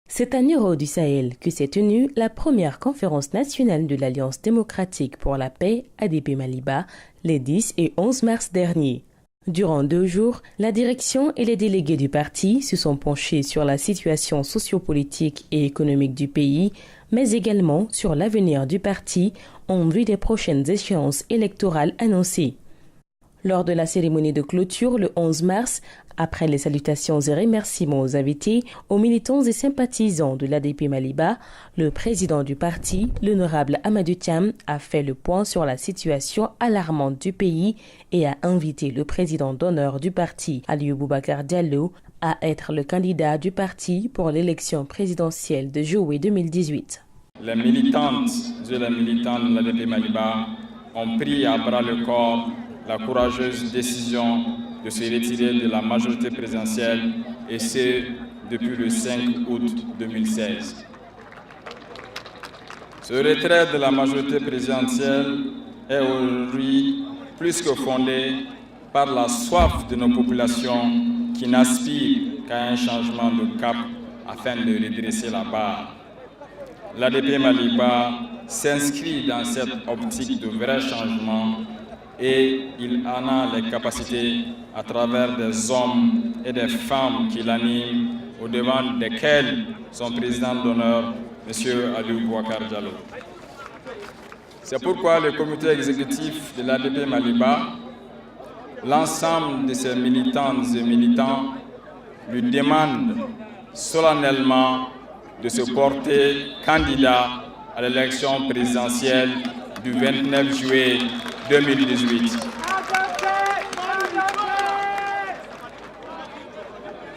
C'est à Niro du Sahel que s'est tenue la première conférence nationale de l'Alliance démocratique pour la paix ADP Maliba les 10 et 11 mars dernier. Durant 2 jours, la direction et les délégués du parti se sont penchés sur la situation sociopolitique et économique du pays, mais également sur l'avenir du parti en vue des prochaines échéances électorales annoncées. Lors de la cérémonie de clôture le 11 mars, après les salutations et remerciements aux invités, aux militants et sympathisants de l'ADP Maliba, le président du parti, l'honorable Amadou Thiam, a fait le point sur la situation alarmante du pays et a invité le président d'honneur du parti, Aliou Boubacar Diallo, à être le candidat du parti pour l'élection présidentielle de juillet 2018. Les militantes et les militants de l'ADP Maliba ont pris à bras le corps la courageuse décision de se retirer de la majorité présidentielle, et c'est depuis le 5 août 2016. Ce retrait de la majorité présidentielle est aujourd'hui plus que fondé par la soif de nos populations qui n'aspirent qu'à un changement de cap afin de redresser la barre. L'ADP Maliba s'inscrit dans cette optique de vrai changement et il en a les capacités à travers des hommes et des femmes qui l'animent, au devant desquels son président d'honneur, M. Aliou Boubacar Diallo. C'est pourquoi le comité exécutif de l'ADP Maliba, l'ensemble de ses militantes et militants, lui demande solennellement de se porter candidat à l'élection présidentielle du 29 juillet 2018.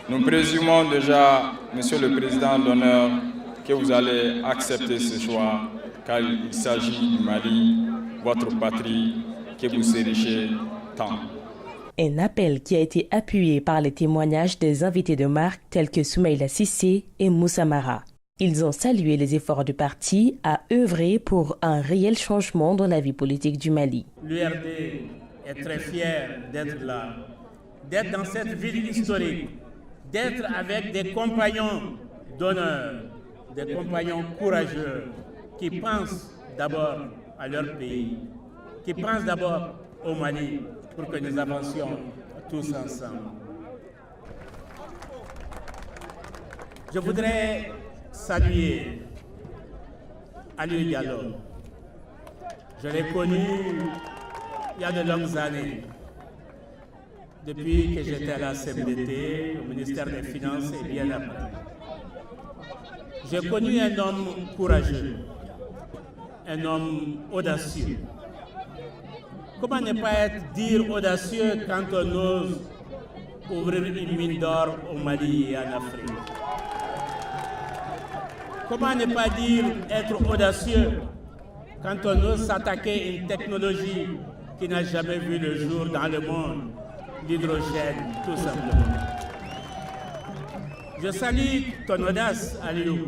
Nous présumons déjà, Monsieur le Président d'honneur, que vous allez accepter ce choix, car il s'agit du Mali, votre patrie, que vous chérissez tant. Un appel qui a été appuyé par les témoignages des invités de marque tels que Soumaïla Cissé et Moussa Mara. Ils ont salué les efforts du parti à œuvrer pour un réel changement dans la vie politique du Mali. L'URD est très fier d'être là, d'être dans cette ville historique, d'être avec des compagnons d'honneur, des compagnons courageux qui pensent d'abord à leur pays, qui pensent d'abord au Mali pour que nous avancions tous ensemble. Je voudrais saluer Aliou Diallo. Je l'ai connu il y a de longues années, depuis que j'étais à la CMDT, au ministère des Finances et bien après. J'ai connu un homme courageux, un homme audacieux. Comment ne pas dire audacieux quand on ose ouvrir une mine d'or au Mali et en Afrique? Comment ne pas dire être audacieux quand on ose s'attaquer à une technologie qui n'a jamais vu le jour dans le monde, l'hydrogène, tout simplement. Je salue ton audace, Aliou.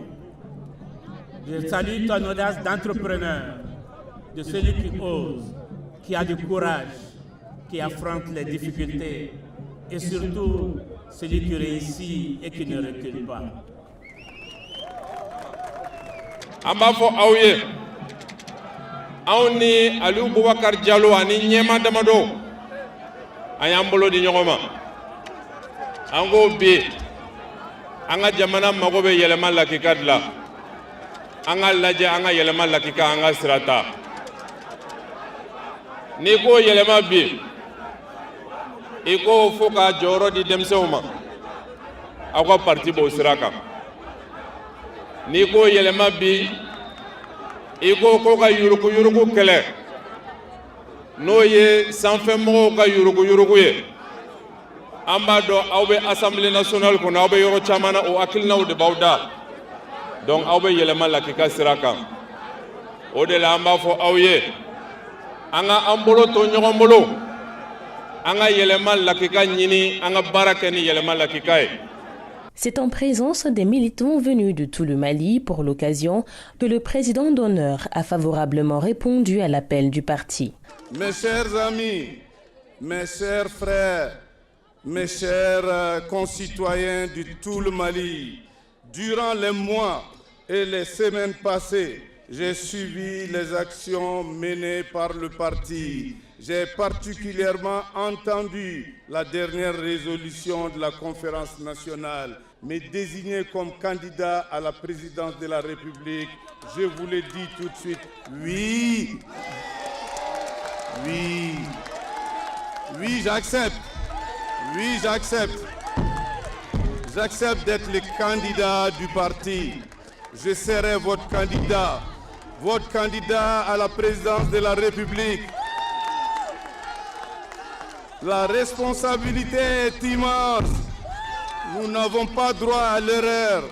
Je salue ton audace d'entrepreneur, de celui qui ose, qui a du courage, qui affronte les difficultés et surtout celui qui réussit et qui ne recule pas. Ambafo Aouye, Aouni Aliou Boubacar Diallo, Ani Nyema Damado, Ayambolo di Nyoma, Ango B, Anga Jamana Magobe Yeleman Lakikadla, Anga Laja Anga Yeleman Lakika Anga Srata, Niko Yelema B, Iko Foka Joro di Demseuma, Agua Partibo Sraka. Niko Yelema bi iko ko ka yuruku kele no ye sanfɛ mɔgɔw ka yuruku ye an b'a dɔn aw bɛ assemblée nationale kɔnɔ aw bɛ yɔrɔ caman na o hakilinaw de b'aw da donc aw bɛ yɛlɛma lakika sira kan o de la an b'a fɔ aw ye an ka an bolo to ɲɔgɔn bolo an ka yɛlɛma lakika ɲini an ka baara kɛ ni yɛlɛma lakika ye. C'est en présence des militants venus de tout le Mali pour l'occasion que le président d'honneur a favorablement répondu à l'appel du parti. Mes chers amis, mes chers frères, mes chers concitoyens de tout le Mali, durant les mois et les semaines passées, j'ai suivi les actions menées par le parti. J'ai particulièrement entendu la dernière résolution de la conférence nationale, me désigner comme candidat à la présidence de la République. Je vous le dis tout de suite, oui, j'accepte. Oui, j'accepte. J'accepte d'être le candidat du parti. Je serai votre candidat à la présidence de la République. La responsabilité est immense. Nous n'avons pas droit à l'erreur.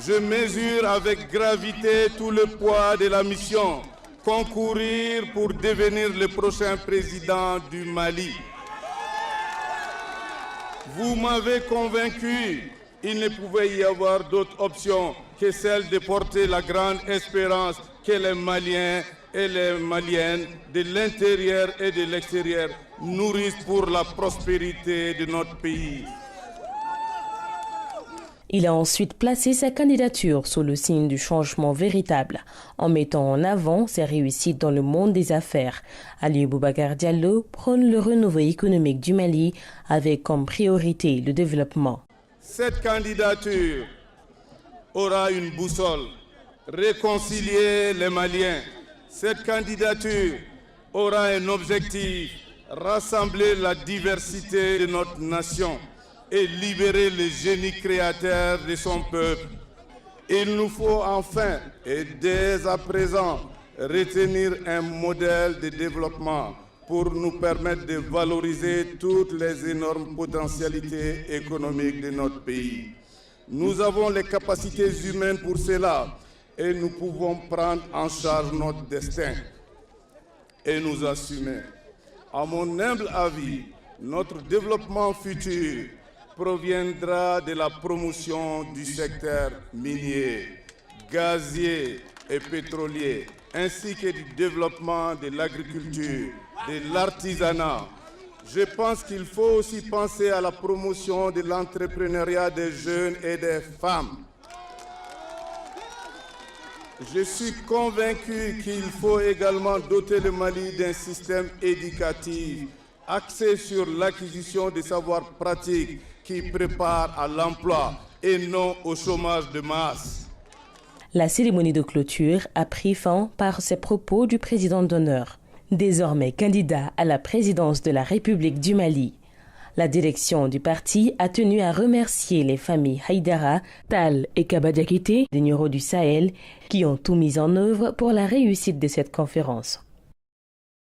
Je mesure avec gravité tout le poids de la mission. Concourir pour devenir le prochain président du Mali. Vous m'avez convaincu, il ne pouvait y avoir d'autre option que celle de porter la grande espérance que les Maliens et les Maliennes de l'intérieur et de l'extérieur nourrissent pour la prospérité de notre pays. Il a ensuite placé sa candidature sous le signe du changement véritable, en mettant en avant ses réussites dans le monde des affaires. Ali Boubacar Diallo prône le renouveau économique du Mali avec comme priorité le développement. Cette candidature aura une boussole, réconcilier les Maliens. Cette candidature aura un objectif, rassembler la diversité de notre nation et libérer le génie créateur de son peuple. Il nous faut enfin, et dès à présent, retenir un modèle de développement pour nous permettre de valoriser toutes les énormes potentialités économiques de notre pays. Nous avons les capacités humaines pour cela et nous pouvons prendre en charge notre destin et nous assumer. À mon humble avis, notre développement futur proviendra de la promotion du secteur minier, gazier et pétrolier, ainsi que du développement de l'agriculture, de l'artisanat. Je pense qu'il faut aussi penser à la promotion de l'entrepreneuriat des jeunes et des femmes. Je suis convaincu qu'il faut également doter le Mali d'un système éducatif axé sur l'acquisition de savoirs pratiques qui préparent à l'emploi et non au chômage de masse. La cérémonie de clôture a pris fin par ces propos du président d'honneur, désormais candidat à la présidence de la République du Mali. La direction du parti a tenu à remercier les familles Haïdara, Tal et Kaba Diakité des Nioro du Sahel qui ont tout mis en œuvre pour la réussite de cette conférence.